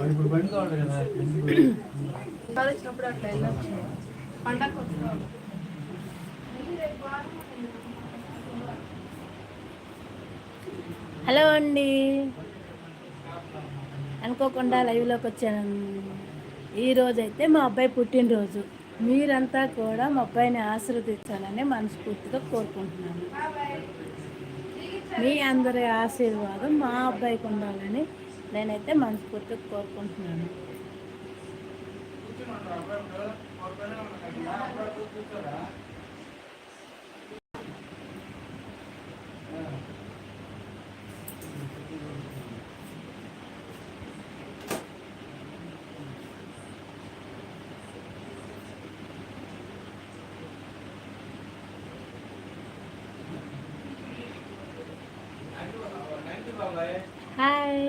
ఇప్పుడు బండి కావాలి కదా వచ్చినప్పుడు అట్లా వెళ్ళొచ్చు పండగ హలో అండి, అనుకోకుండా లైవ్లోకి వచ్చాను. ఈరోజైతే మా అబ్బాయి పుట్టినరోజు. మీరంతా కూడా మా అబ్బాయిని ఆశీర్వదించాలని మనస్ఫూర్తిగా కోరుకుంటున్నాను. మీ అందరి ఆశీర్వాదం మా అబ్బాయికి ఉండాలని నేనైతే మనస్ఫూర్తిగా కోరుకుంటున్నాను. హాయ్,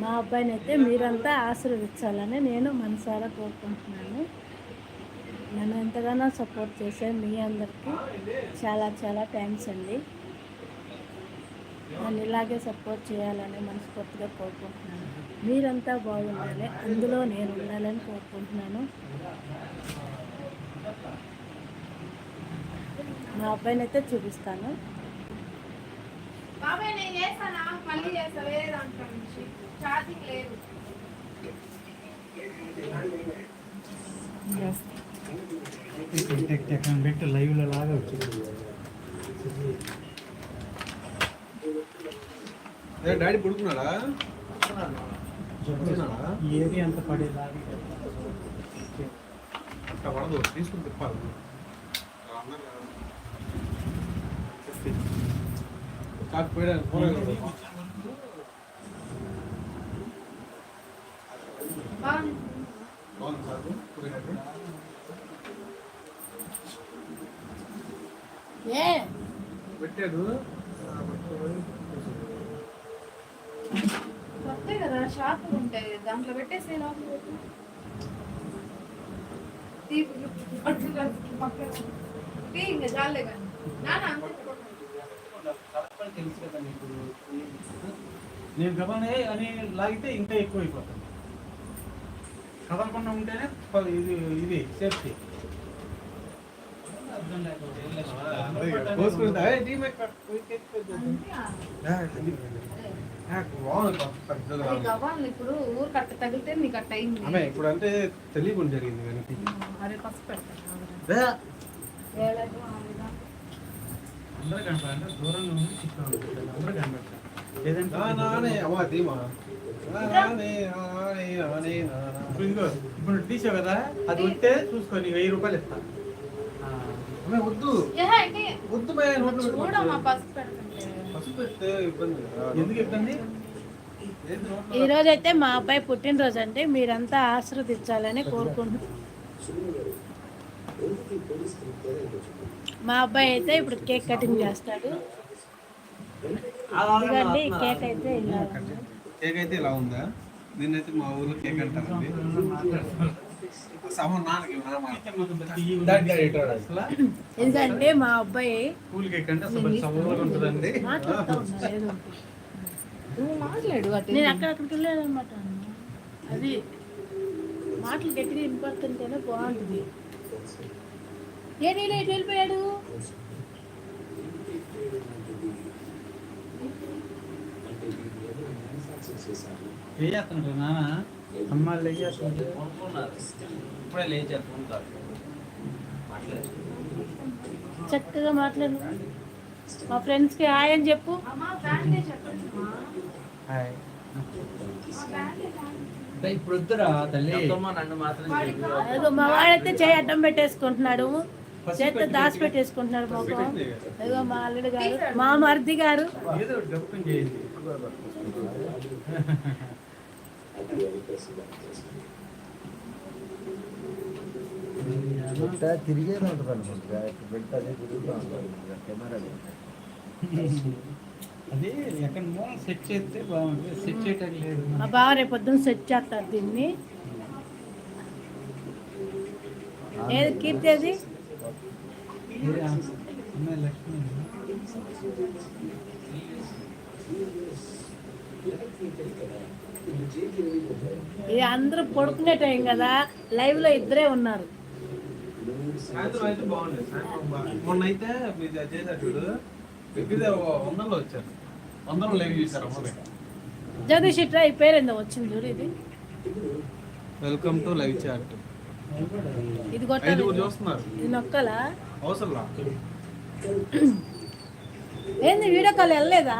మా అబ్బాయిని అయితే మీరంతా ఆశీర్వదించాలని నేను మనసారా కోరుకుంటున్నాను. నన్ను ఎంతగానో సపోర్ట్ చేసే మీ అందరికీ చాలా చాలా థ్యాంక్స్ అండి. నన్ను ఇలాగే సపోర్ట్ చేయాలని మనస్ఫూర్తిగా కోరుకుంటున్నాను. మీరంతా బాగుండాలి, అందులో నేను ఉండాలని కోరుకుంటున్నాను. మా అబ్బాయిని అయితే చూపిస్తాను. బాబాయ్ నేను చేస్తానా, మళ్ళీ చేస్తా, వేరే దాంట్లో నుంచి ఛార్జింగ్ లేదు. పెట్టి లైవ్లో లాగా వచ్చింది. డాడీ పడుకున్నాడా? ఏది అంత పడేలాగా అట్లా పడదు, తీసుకుని తిప్పాలి. కాకపోయినా బాగుంది. పెట్టాడు కొత్త కదా, షాపులు ఉంటాయి, దాంట్లో పెట్టేసి ఇంకా చాలే కానీ నేను గమనే అని లాగితే ఇంకా ఎక్కువ అయిపోతుంది. కదలకుండా ఉంటేనే ఇది సేఫ్టీ. అర్థం లేకపోతే ఇప్పుడు ఊరు కట్ట తగిలితే నీకు అట్ట అయింది. ఇప్పుడు అంటే తెలియకుండా జరిగింది కానీ అరే పసుపు పెడతాను. అందరూ కనపడాలంటే దూరంగా ఉంది, చిక్క అందరూ కనపడతారు. లేదంటే ఇప్పుడు తీసావు కదా, అది వస్తే చూసుకొని 1000 రూపాయలు ఇస్తా. వద్దు వద్దు, పసుపు పెడితే ఇబ్బంది. ఎందుకు ఇబ్బంది? ఈరోజైతే మా అబ్బాయి పుట్టినరోజు అండి, మీరంతా ఆశీర్వదించాలని కోరుకుంటున్నాను. మా అబ్బాయి అయితే ఇప్పుడు కేక్ కటింగ్ చేస్తాడు. ఇదిగోండి కేక్ అయితే ఇలా ఉంది. కేక్ అయితే ఇలా ఉందా? దీన్నైతే మా ఊర్లో కేక్ అంటారండి. ఎందుకంటే మా అబ్బాయి కూల్ కేక్ అంటే ఉంటుందండి. మాట్లాడు, నేను అక్కడికి వెళ్ళానమాట. అది మాటలు గట్టిగా వినపడుతుంటేనే బాగుంటుంది. ఏ నీళ్ళు ఎటు వెళ్ళిపోయాడు? లేచేస్తుంటారు నాన్న, అమ్మాయిలు లేచేస్తుంటారు. ఇప్పుడే లేచేస్తుంటారు. చక్కగా మాట్లాడు. మా ఫ్రెండ్స్కి హాయ్ అని చెప్పు. ఇప్పుడు వద్దురా తల్లి, నన్ను మాత్రం మా వాడైతే చేయి అడ్డం పెట్టేసుకుంటున్నాడు, చేస్తే దాచి పెట్టేసుకుంటున్నాడు మొఖం. ఏదో మా అల్లుడు గారు, మా మరిది గారు. ఏదో డబ్బు చేయండి. తిరిగేది ఉంటుంది అనుకుంటా, పెడితే అదే తిరుగుతూ ఉంటుంది కెమెరా. అది ఎక్కడ మూలం సెట్ చేస్తే బాగుంటుంది, సెట్ చేయటం లేదు. మా బావ రేపు పొద్దున్న సెట్ చేస్తారు దీన్ని. ఏది కీర్తి అది? అమ్మాయి లక్ష్మి ఇది అందరూ పడుకునే టైం కదా, లైవ్ లో ఇద్దరే ఉన్నారు. సాయంత్రం అయితే బాగుండేది. మొన్న అయితే మీరు అది చేశారు చూడు, దగ్గర 100లో వచ్చారు. 100లో లైవ్ చేశారు అమ్మ. జగదీష్ ఇట్లా ఈ పేరు ఏందో వచ్చింది చూడు, ఇది వెల్కమ్ టు లైవ్ చాట్. ఇది కొట్టాలి, 5 చూస్తున్నారు. ఇది నొక్కలా. అవసరంలా. ఏంది వీడియో కాల్ వెళ్ళలేదా?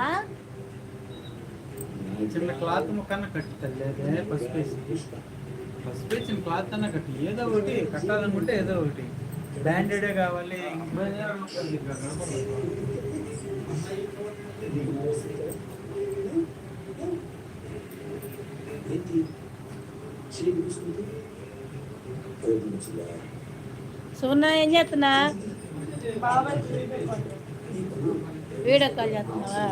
చిన్న క్లాత్ ముక్కన్న కట్టి తల్లేదే పసుపు చిన్న క్లాత్ అన్న కట్టి, ఏదో ఒకటి కట్టాలనుకుంటే ఏదో ఒకటి. బ్రాండెడే కావాలి. సున్నా ఏం చేస్తున్నా? వీడియో కాల్ చేస్తున్నావా?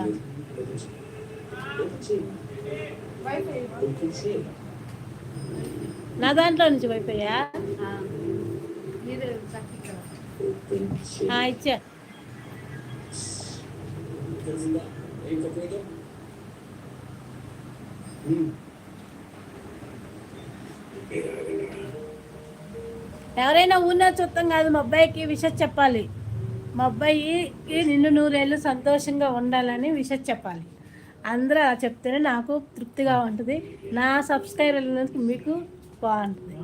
నా దాంట్లో నుంచి వైపోయా ఇచ్చా. ఎవరైనా ఊరినా చూస్తాం కాదు, మా అబ్బాయికి విషయం చెప్పాలి. మా అబ్బాయికి నిన్ను 100 ఏళ్ళు సంతోషంగా ఉండాలని విషయం చెప్పాలి. అందరూ అలా చెప్తేనే నాకు తృప్తిగా ఉంటుంది, నా సబ్స్క్రైబర్లకు మీకు బాగుంటుంది.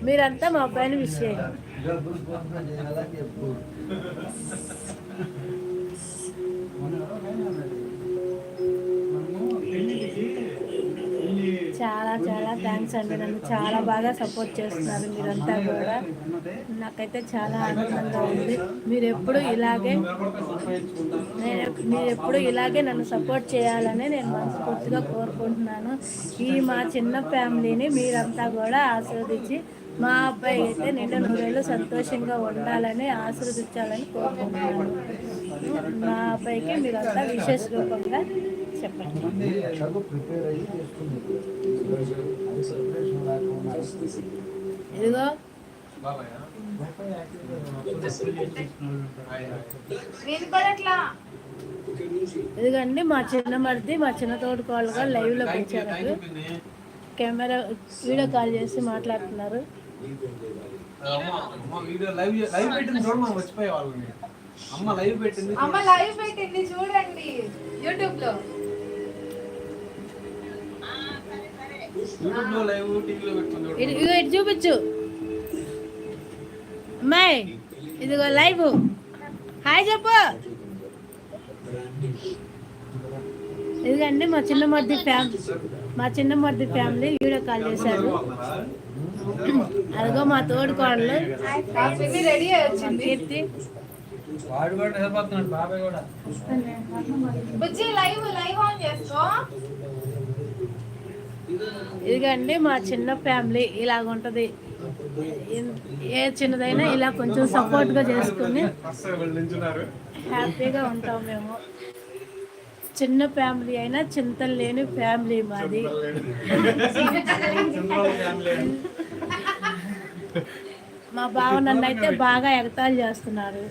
మీరంతా మా అబ్బాయిని విష్ చేయండి. చాలా చాలా థ్యాంక్స్ అండి, నన్ను చాలా బాగా సపోర్ట్ చేస్తున్నారు మీరంతా కూడా. నాకైతే చాలా ఆనందంగా ఉంది. మీరు ఎప్పుడు ఇలాగే నన్ను సపోర్ట్ చేయాలని నేను మనస్ఫూర్తిగా కోరుకుంటున్నాను. ఈ మా చిన్న ఫ్యామిలీని మీరంతా కూడా ఆశీర్వదించి మా అబ్బాయి అయితే నిండు 100 ఏళ్ళు సంతోషంగా ఉండాలని ఆశీర్వదించాలని కోరుకుంటున్నాను. మా అబ్బాయికి మీరంతా విశేష రూపంగా చెప్పండి. ఇదిగో ఇదిగండి మా చిన్న మరిది, మా చిన్న తోడుకోళ్ళగా లైవ్ లోకి వచ్చారు. కెమెరా వీడియో కాల్ చేసి మాట్లాడుతున్నారు. అమ్మ లైవ్ పెట్టింది చూడండి యూట్యూబ్ లో. ఇదిగో ఇటు చూపించు అమ్మాయి, ఇదిగో లైవ్. హాయ్ చెప్పు. ఇదిగండి మా చిన్న మరిది ఫ్యామిలీ వీడియో కాల్ చేశారు. అదిగో మా తోడుకోడలు కీర్తి. ఇదిగండి మా చిన్న ఫ్యామిలీ ఇలాగుంటది. ఏ చిన్నదైనా ఇలా కొంచెం సపోర్ట్గా చేసుకుని హ్యాపీగా ఉంటాం మేము. చిన్న ఫ్యామిలీ అయినా చింతలు లేని ఫ్యామిలీ మాది. మా బావ నన్ను అయితే బాగా ఎగతాళి చేస్తున్నారు.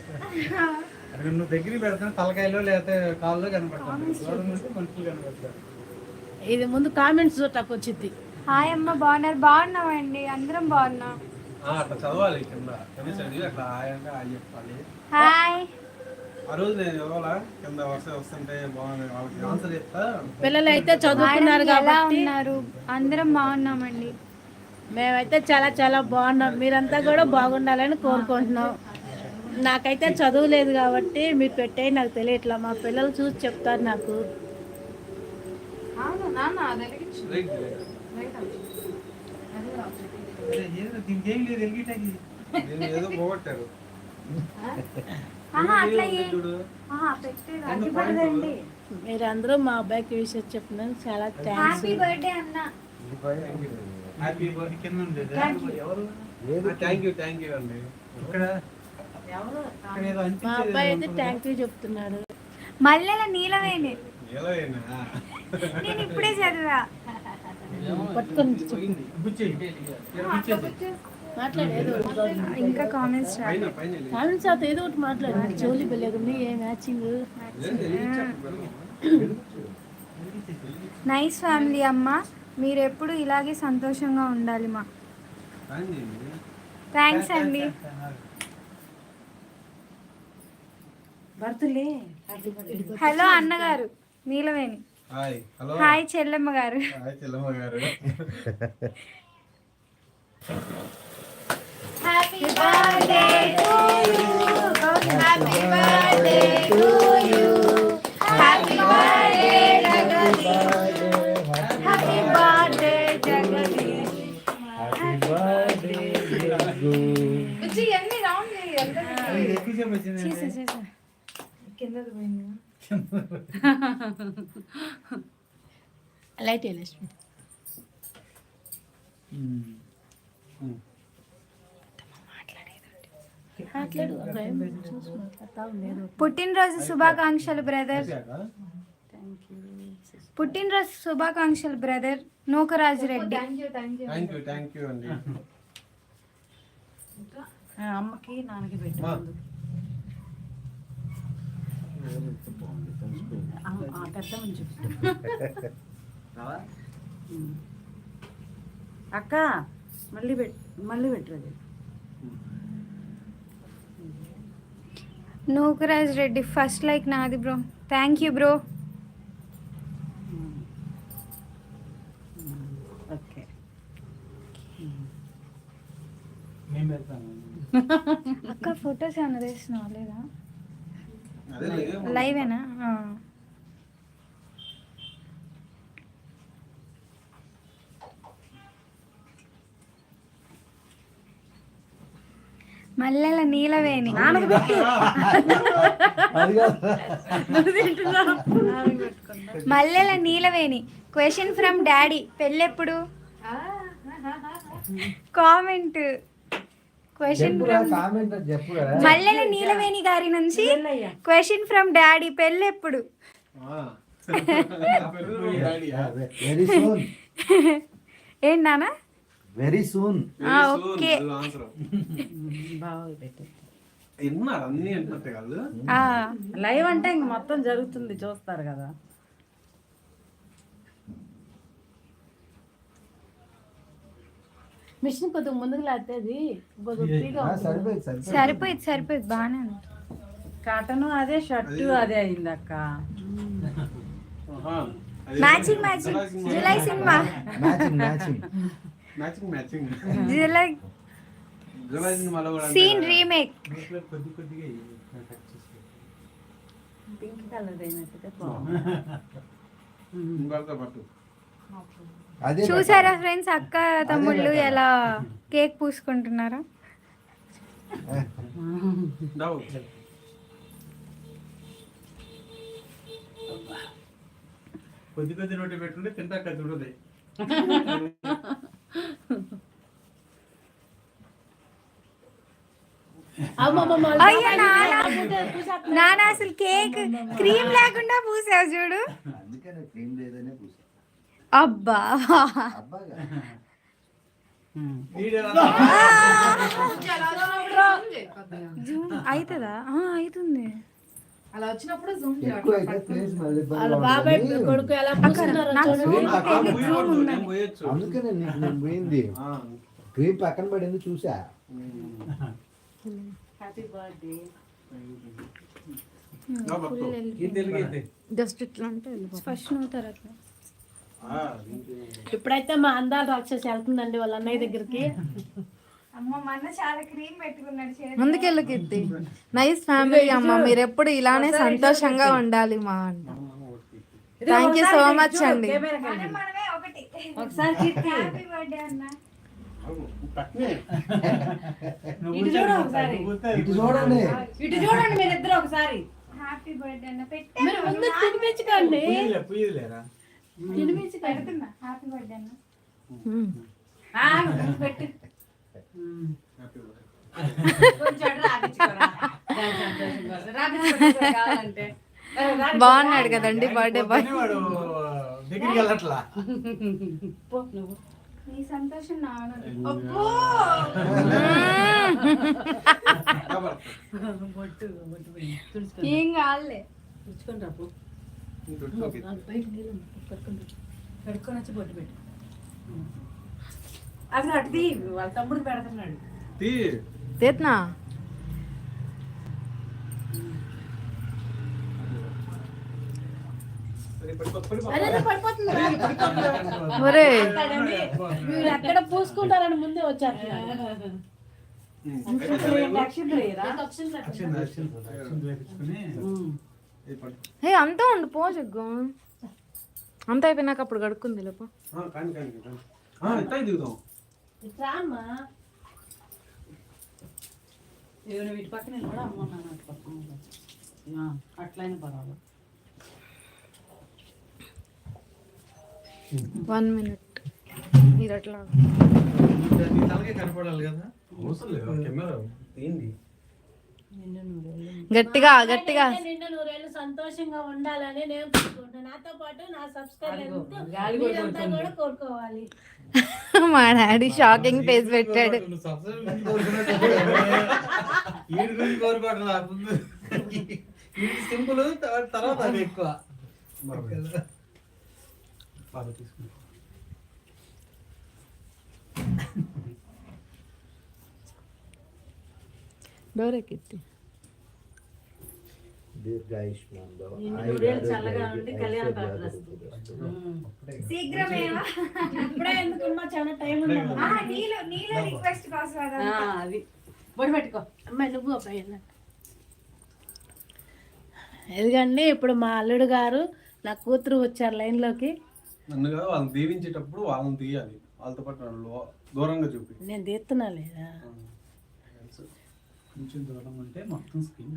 నువ్వు దగ్గర పెడతాను తలకాయలో లేకపోతే కాల్లో కనపడతాను. ఇది ముందు కామెంట్స్ చూడటానికి వచ్చింది. హాయ్ అమ్మ, బాగున్నామండి, అందరం బాగున్నాం. అట్లా చదవాలి కింద చదివి అట్లా చెప్పాలి. హాయ్. ఆ రోజు నేను చదవాలా కింద వస్తుంటే బాగుంది వాళ్ళకి ఆన్సర్ చెప్తా. పిల్లలు అయితే చదువుకున్నారు కాబట్టి అందరం బాగున్నామండి. మేమైతే చాలా చాలా బాగున్నాం. మీరంతా కూడా బాగుండాలని కోరుకుంటున్నాం. నాకైతే చదువు లేదు కాబట్టి మీరు పెట్టే నాకు తెలియట్లా. మా పిల్లలు చూసి చెప్తారు నాకు. ఏదో పోగొట్టారు. మీరందరూ మా అబ్బాయికి విషయం చెప్పినందుకు చాలా థ్యాంక్స్. థ్యాంక్ యూ అండి. మా అబ్బాయి అయితే థ్యాంక్ యూ చెప్తున్నాడు. మల్లెల నీలవేణి నేను ఇప్పుడే చదివా. పట్టుకొని మాట్లాడు ఏదో ఒకటి. ఇంకా కామెంట్స్ పైన పైన లేదు. కామెంట్స్ అయితే ఏదో ఒకటి మాట్లాడు. జోలి బెల్లగుంది ఏ మ్యాచింగ్. నైస్ ఫ్యామిలీ అమ్మ, మీరు ఎప్పుడు ఇలాగే సంతోషంగా ఉండాలి మా. పైన చేయండి. థ్యాంక్స్ అండి. బర్త్డే హలో అన్నగారు నీలవేణి. హాయ్ హలో హాయ్ చెల్లెమ్మ గారు. హాయ్ చెల్లమ్మ గారు. Happy birthday to you. Happy birthday to you. Happy birthday Jagadish. Happy birthday Jagadish. బుజ్జి ఎన్ని రౌండ్ చేయాలి? ఎక్కువసేపు వచ్చింది. కిందకి పోయింది. లైట్ వేలేసి మాట్లాడు. చూసి మాట్లాడతావు లేదు. పుట్టినరోజు శుభాకాంక్షలు బ్రదర్. పుట్టినరోజు శుభాకాంక్షలు brother Nookaraju Reddy. Thank you అండి. అమ్మకి నాన్నకి పెట్టు. మా. పెద్ద మంచి అక్క మళ్ళీ పెట్టు. నూకరాజ్ రెడ్డి ఫస్ట్ లైక్ నాది bro. Thank you bro. Okay మేము పెడతాము. అక్క ఫొటోస్ ఏమన్నా తీసినావా లేదా? అదే లేదు. లైవేనా? Mallela Neelaveni. Mallela Neelaveni. Question from daddy, పెళ్ళెప్పుడు? Comment. Question from Mallela Neelaveni గారి నుంచి క్వశ్చన్ ఫ్రమ్ డాడీ, పెళ్ళెప్పుడు? Very soon. ఏంటి నాన్న? Very soon. ఓకే. బాగా పెట్టు. విన్నారు అన్ని అంటున్నట్టే కాదు. లైవ్ అంటే ఇంక మొత్తం జరుగుతుంది, చూస్తారు కదా. మిషన్ కొద్దిగా ముందుకు లాత్తేది సరిపోయింది బాగానే ఉంది. కాటన్ అదే, షర్టు అదే అయింది అక్క. Matching July cinema. Matching July సినిమాలో కూడా సీన్ రీమేక్. కొద్దిగా పింక్ కలర్ అయినట్టుగా ఇంకొక పట్టు. చూసారా ఫ్రెండ్స్, అక్క తమ్ముళ్ళు ఎలా కేక్ పూసుకుంటున్నారా? కొద్ది నోటి పెట్టుకుంటే తింటాక చూడదు. అయ్యో నాన్న అసలు కేక్ క్రీమ్ లేకుండా పూసావు చూడు. అబ్బా జూమ్ అవుతుందా? అవుతుంది. అలా వచ్చినప్పుడు జూమ్ వాళ్ళ బాబాయ్ కొడుకు ఎలా పూస్తున్నారో చూడండి. అందుకనే నేను పోయింది. క్రీమ్ పక్కన పడింది చూసా. Happy birthday. జస్ట్ ఇట్లా అంటే ఫస్ట్ నవ్వుతారు అట్లా. ఇప్పుడైతే మా అందాల రాక్షసి వెళ్తుందండి వాళ్ళ అన్నయ్య దగ్గరికి. అమ్మ మన చాలా క్రీమ్ పెట్టుకున్నాడు. ముందుకెళ్ళు కీర్తి. నైస్ ఫ్యామిలీ అమ్మ, మీరు ఎప్పుడు ఇలానే సంతోషంగా ఉండాలి మా అంట. థ్యాంక్ యూ సో మచ్ అండి. మనమే ఒకటి. ఒకసారి కీర్తి హ్యాపీ బర్త్డే అన్న. ఇటు చూడు ఒకసారి. ఇటు చూడండి. ఇటు చూడండి మీరిద్దరు ఒకసారి. హ్యాపీ బర్త్డే అన్న. మీరు ముందు తినిపించుకోండి. పుయ్యలేరా? పెడుతున్నా. హ్యాపీ బర్త్డే అన్న. పెట్టు. బాగున్నాడు కదండి బర్త్డే బాయ్. వాడు దగ్గరికి వెళ్ళట్లా. పో నువ్వు. నీ సంతోషం నా ఆనందం. ఏం కాదులే. తెచ్చుకొని రాపు కడుక్కొని వచ్చి బొట్టు పెట్టు. అది అటుది వాళ్ళ తమ్ముడికి పెడుతున్నాడు. తీత్నా ఒరే మీరు ఎక్కడ పూసుకుంటారని ముందే వచ్చారు. ఏ అంతా ఉండు పో జగ్గు. అంతా అయిపోయినాక అప్పుడు కడుక్కుంది లేపో. రామ్మా వీటి పక్కన కూడా అమ్మన్నాను అటు పక్కన అట్లయినా పర్వాలేదు. 1 minute మీరు అట్లా తలకే కనపడాలి కదా. అవసరం లేదు కెమెరా ఏంది గట్టిగా గట్టిగా నిండా నూరేళ్ళు సంతోషంగా ఉండాలని నేను కోరుకుంటున్నాను. నాతో పాటు నా సబ్స్క్రైబర్లంతా కూడా కోరుకోవాలి. మా డాడీ షాకింగ్ ఫేస్ పెట్టాడు. సింపుల్ తర్వాత అది ఎక్కువ. డోర్ ఎక్కింది. దీర్ఘాయుష్మాన్ భవ. చల్లగా ఉండి కళ్యాణ ప్రార్థన. శీఘ్రమేవా. ఇప్పుడే ఎందుకమ్మా చాలా టైం ఉంది. నీలో రిక్వెస్ట్ కోసం అది బొడి పెట్టుకో అమ్మాయి నువ్వు అబ్బాయి. ఎందుకండి ఇప్పుడు మా అల్లుడు గారు నా కూతురు వచ్చారు లైన్లోకి. నన్నుగా వాళ్ళని దీవించేటప్పుడు వాళ్ళని తీయాలి, వాళ్ళతో పాటు నన్ను దూరంగా చూపి. నేను తీస్తున్నా లేదా? కొంచెం దూరం ఉంటే మొత్తం స్క్రీన్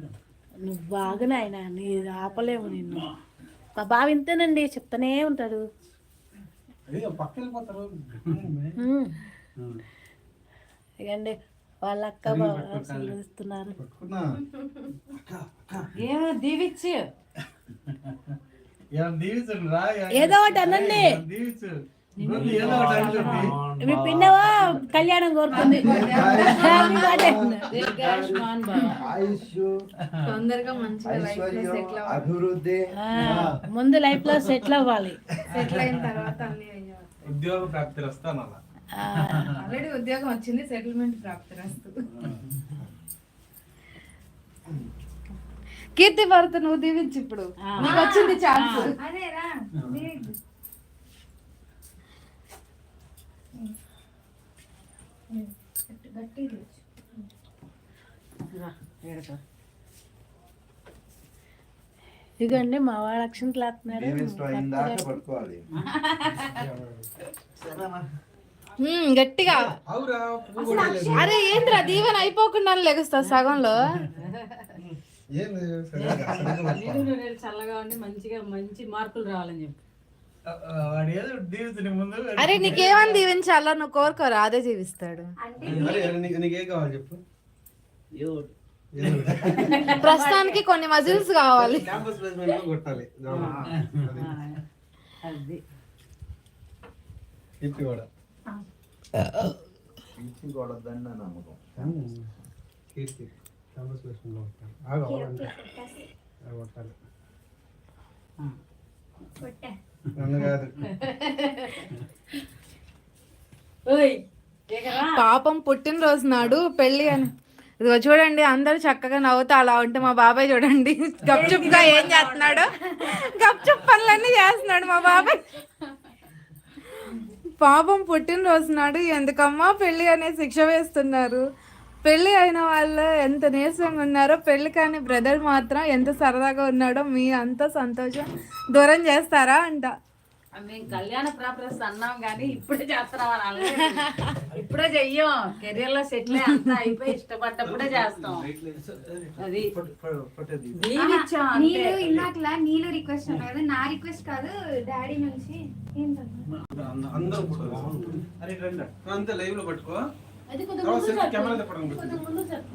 నువ్వు బాగానే ఆయన నీ ఆపలేము నిన్ను. మా బావ ఇంతేనండి చెప్తానే ఉంటాడు. పక్క వెళ్ళిపోతారు. ఇకండి వాళ్ళ అక్క ఇస్తున్నారు. ఏమో దీవిచ్చు ఏదో ఒకటి అనండి. మీ పిన్నవా కళ్యాణం కోరుకుంది. తొందరగా మంచిగా అభివృద్ధి ముందు లైఫ్ లో సెటిల్ అవ్వాలి. సెటిల్ అయిన తర్వాత అన్ని ఉద్యోగ ప్రాప్తి వస్తాను. ఆల్రెడీ ఉద్యోగం వచ్చింది, సెటిల్మెంట్ ప్రాప్తి రాస్తూ. కీర్తి భరత నువ్వు దీవించి ఇప్పుడు నీకు వచ్చింది ఛాన్స్. అదేరా ఇదిగండి మా వాడు అక్షంతలు ఆడుతున్నాడు. పట్టుకోవాలి. గట్టిగా. అరే ఏంద్రా దీవెన అయిపోకుండా లెగుస్తా సగంలో. చల్లగా ఉండి మంచిగా మంచి మార్కులు రావాలని చెప్పి. అరే నీకేమని దీవించాలా నువ్వు కోరుకోరా అదే జీవిస్తాడు. నీకేం కావాలి చెప్పు. ప్రస్తుతానికి కొన్ని మజిల్స్ కావాలి. క్యాంపస్ ప్లేస్మెంట్ కొట్టాలి. అది కీర్తి కూడా నమ్మకం. కీర్తి క్యాంపస్ ప్లేస్మెంట్ కొట్టాలి. నన్ను కాదు. పాపం పుట్టినరోజు నాడు పెళ్లి అని ఇదిగో చూడండి అందరూ చక్కగా నవ్వుతా అలా ఉంటే మా బాబాయ్ చూడండి గప్చుప్ గా ఏం చేస్తున్నాడు. గప్చుప్ పనులన్నీ చేస్తున్నాడు మా బాబాయ్. పాపం పుట్టినరోజు నాడు ఎందుకమ్మా పెళ్లి అనే శిక్ష వేస్తున్నారు. పెళ్లి అయిన వాళ్ళు ఎంత నీరసంగా ఉన్నారో పెళ్లి కాని బ్రదర్ మాత్రం ఎంత సరదాగా ఉన్నాడో మీ అంత సంతోషం దూరం చేస్తారా అంట. మేము కళ్యాణ ప్రాప్తి అన్నాం కానీ ఇప్పుడే చేస్తున్నాం అని ఇప్పుడే చెయ్యం. కెరీర్ లో సెటిల్ అంతా అయిపోయి ఇష్టపడ్డప్పుడే చేస్తాం. అది నీళ్ళు ఇందాకలా నీళ్ళు రిక్వెస్ట్ అన్నా కదా, నా రిక్వెస్ట్ కాదు డాడీ నుంచి. అందరూ అంతే లైవ్ లో పట్టుకో. అది కొద్దిగా కెమెరా తిప్పడం ముందు చెప్పు.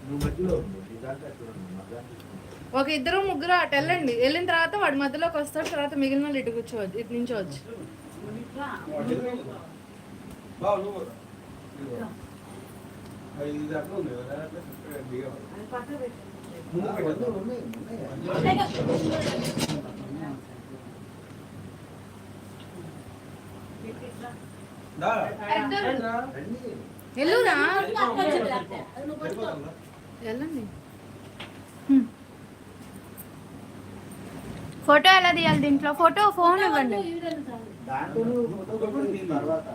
నువ్వు మధ్యలో ఒక ఇద్దరు ముగ్గురు అటు వెళ్ళండి, వెళ్ళిన తర్వాత వాడి మధ్యలోకి వస్తాడు, తర్వాత మిగిలిన వాళ్ళు ఇటు కూర్చోవచ్చు, ఇటు నుంచోవచ్చు. బావ నువ్వు కూడా. ఇదిగో. ఇది అట్లా ఉంది కదా, అట్లా separate దిగాలి. ముందు పెట్టేద్దాం. దా. రా. వెళ్ళురా, వెళ్ళిపోతుందా? వెళ్ళండి. ఫోటో ఎలా తీయాలి దీంట్లో? ఫోన్ ఇవ్వండి. దాంట్లో ఫోటో కొట్టు తర్వాత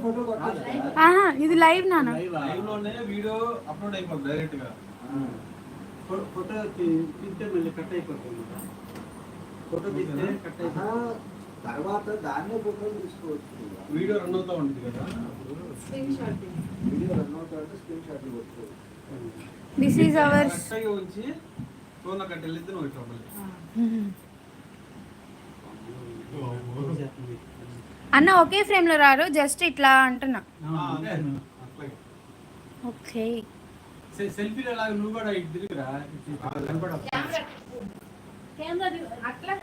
ఫోటో కొట్టాలి. ఆహా, ఇది లైవ్ నాన్న. లైవ్ లోనే వీడియో అప్లోడ్ అయిపోతుంది డైరెక్ట్ గా. ఫోటో తీస్తే మళ్ళీ కట్ అయిపోతుంది. ఫోటో తీస్తే కట్ అయిపోతుంది. తర్వాత దాన్నే ఫోటో తీసుకోవచ్చు. వీడియో రన్ అవుతా ఉంటుంది కదా. వీడియో రన్ అవుతాయంటే స్క్రీన్ షాట్లు కొట్టుకోవచ్చు. దిస్ ఈజ్ అవర్ కరెక్ట్గా ఉంచి ఫోన్ కట్టి వెళ్ళిద్ది నువ్వు ఇట్లా మళ్ళీ. అన్న ఒకే ఫ్రేమ్ లో రారు, జస్ట్ ఇట్లా అంటున్నా. అట్లాగే. ఓకే. సెల్ఫీలో లాగా నువ్వు కూడా ఇటు తిరుగురా, కనపడవు.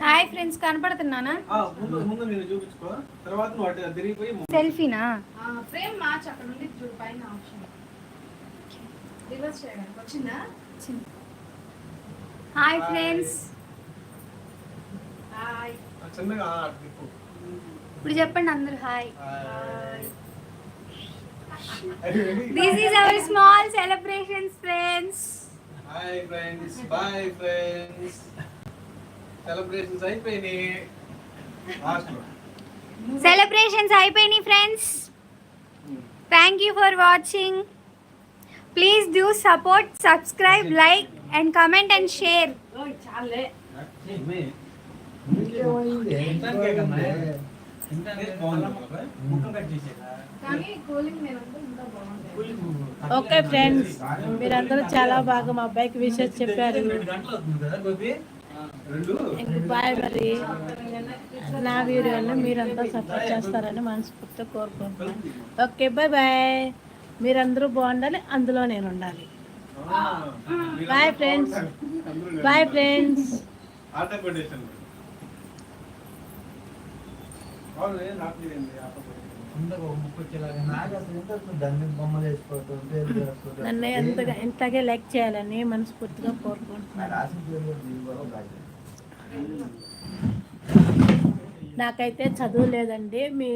హాయ్ ఫ్రెండ్స్, కనపడుతున్నానా? ముందు ముందు నేను చూపించుకో, తర్వాత నువ్వు అటు తిరిగిపోయి సెల్ఫీనా? ఫ్రేమ్ మార్చి అక్కడ నుండి చూడు, పైన ఆప్షన్ రివర్స్ చేయడానికి వచ్చిందా? Hi friends. హాయ్. చిన్నగా అటు తిప్పు. ఇప్పుడు చెప్పండి అందరు hi. Are you ready? This is our small celebrations friends. Hi friends, bye friends. Celebrations అయిపోయినాయి. లాస్ట్ లో సెలబ్రేషన్స్ అయిపోయినాయి friends. Thank you for watching. Please do support, subscribe, like and comment and share. చాలే. ఇంకేమైంది? ఇంటానికే కన్నా. బాగుంది కదా? ముఖం cut చేసేదా? కానీ కూలింగ్ నేను ఇంకా బాగుంది. ఓకే ఫ్రెండ్స్, మీరందరూ చాలా బాగా మా అబ్బాయికి విషెస్ చెప్పారు. 2 గంటలు అవుతుంది కదా గోపి? రెండు ఇంక బాయ్. మరి నా వీడియోని మీరంతా సపోర్ట్ చేస్తారని మనస్ఫూర్తిగా కోరుకుంటున్నాను. Okay, bye bye. మీరందరూ బాగుండాలి, అందులో నేను ఉండాలి. Bye friends, bye friends. ఆట కొటేషన్ అందరూ ఒక ముక్కు వచ్చేలాగా. నాకు అసలు ఇంట్రెస్ట్ ఉంది. దాని మీద బొమ్మలు వేసుకోవటం, పేరు రాసుకోవటం. నన్ను ఎంతగా ఇంతగా లైక్ చేయాలని మనస్ఫూర్తిగా నా కోరుకుంటున్నాను. రాసిన పేరు కూడా దీని కూడా రాశాను. నాకైతే చదువు లేదండి, మీ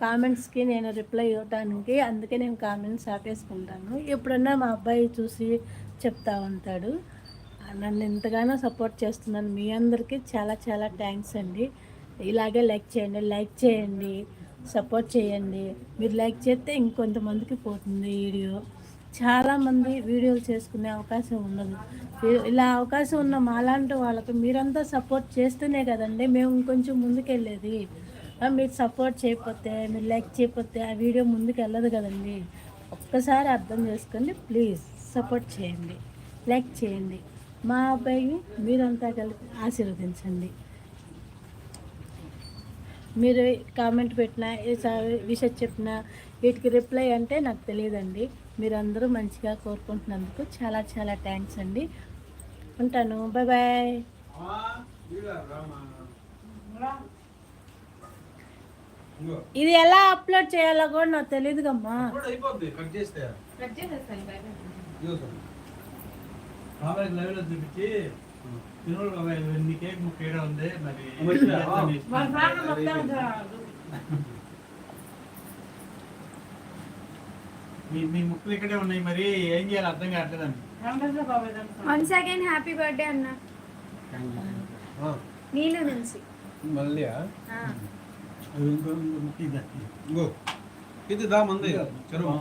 కామెంట్స్కి నేను రిప్లై ఇవ్వడానికి, అందుకే నేను కామెంట్స్ ఆపేసుకుంటాను. ఎప్పుడన్నా మా అబ్బాయి చూసి చెప్తా ఉంటాడు. నన్ను ఎంతగానో సపోర్ట్ చేస్తున్నాను. మీ అందరికీ చాలా చాలా థ్యాంక్స్ అండి. ఇలాగే లైక్ చేయండి, సపోర్ట్ చేయండి. మీరు లైక్ చేస్తే ఇంకొంతమందికి పోతుంది వీడియో. చాలామంది వీడియోలు చేసుకునే అవకాశం ఉండదు. ఇలా అవకాశం ఉన్న మాలాంటి వాళ్ళకి మీరంతా సపోర్ట్ చేస్తేనే కదండి మేము ఇంకొంచెం ముందుకెళ్ళేది. మీరు సపోర్ట్ చేయకపోతే, మీరు లైక్ చేయకపోతే ఆ వీడియో ముందుకు వెళ్ళదు కదండి. ఒక్కసారి అర్థం చేసుకోండి. ప్లీజ్ సపోర్ట్ చేయండి, లైక్ చేయండి. మా అబ్బాయిని మీరంతా కలిపి ఆశీర్వదించండి. మీరు కామెంట్ పెట్టినా, విషయం చెప్పినా వీటికి రిప్లై అంటే నాకు తెలియదండి. మీరందరూ మంచిగా కోరుకుంటున్నందుకు చాలా చాలా థ్యాంక్స్ అండి. ఉంటాను, బాయ్ బాయ్. ఇది ఎలా అప్లోడ్ చేయాలో కూడా నాకు తెలియదు కమ్మా. అయిపోద్ది కట్ చేస్తే. కట్ చేసేస్తాను. By by. బాబాయ్ లైవ్ లో చూపించి తిరుమల బాబాయ్ నీ కేక్ ముక్క ఏడా ఉంది మరి మీ ముక్కలు ఇక్కడే ఉన్నాయి, మరి ఏం చేయాలి అర్థం కావట్లేదండి. వన్స్ అగైన్ హ్యాపీ బర్త్డే అన్న. నీళ్ళు నుంచి మళ్ళీ ఇంకో ముక్క ఇద్దా. ఇంకో ఇది దా మంది చెరువు.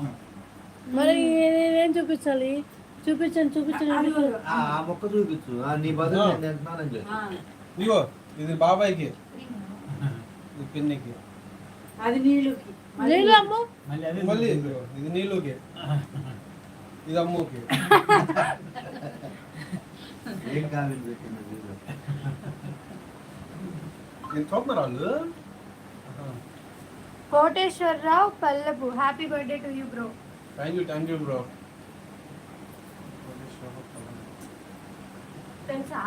మరి నేనేం చూపించాలి? చూపించండి. ఆ మొక్క చూపించు. నీ బదులు నేను తింటున్నానని చెప్పు. ఇగో ఇది బాబాయ్కి, ఇది పిన్నికి, నీళ్ళు అమ్మ. మళ్ళీ అదే మళ్ళీ ఇదిగో ఇది నీళ్ళుకి, ఇది అమ్ముకి. ఏం కామెంట్ పెట్టింది వీడియో? నేను చూస్తున్నారు వాళ్ళు. Koteswararao Pallapu, happy birthday to you bro. Thank you bro. తెలుసా?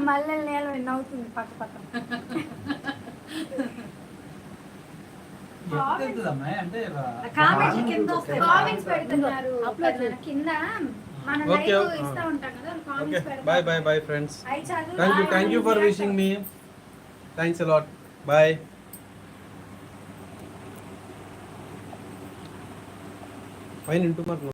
మల్లెల నేల నవ్వుతుంది పక్క పక్క. ఎంత వెళ్తుందమ్మా? అంటే కామెంట్స్ పెడుతున్నారు కింద. మన Okay, లైవ్ okay. ఇస్తా ఉంటాం కదా, ఓకే కామెంట్స్ బాయ్ పెడతారు. Bye friends. అయి చదువు. Thank you for wishing me. Thanks a lot. Bye. Fine ఇంటూ మరి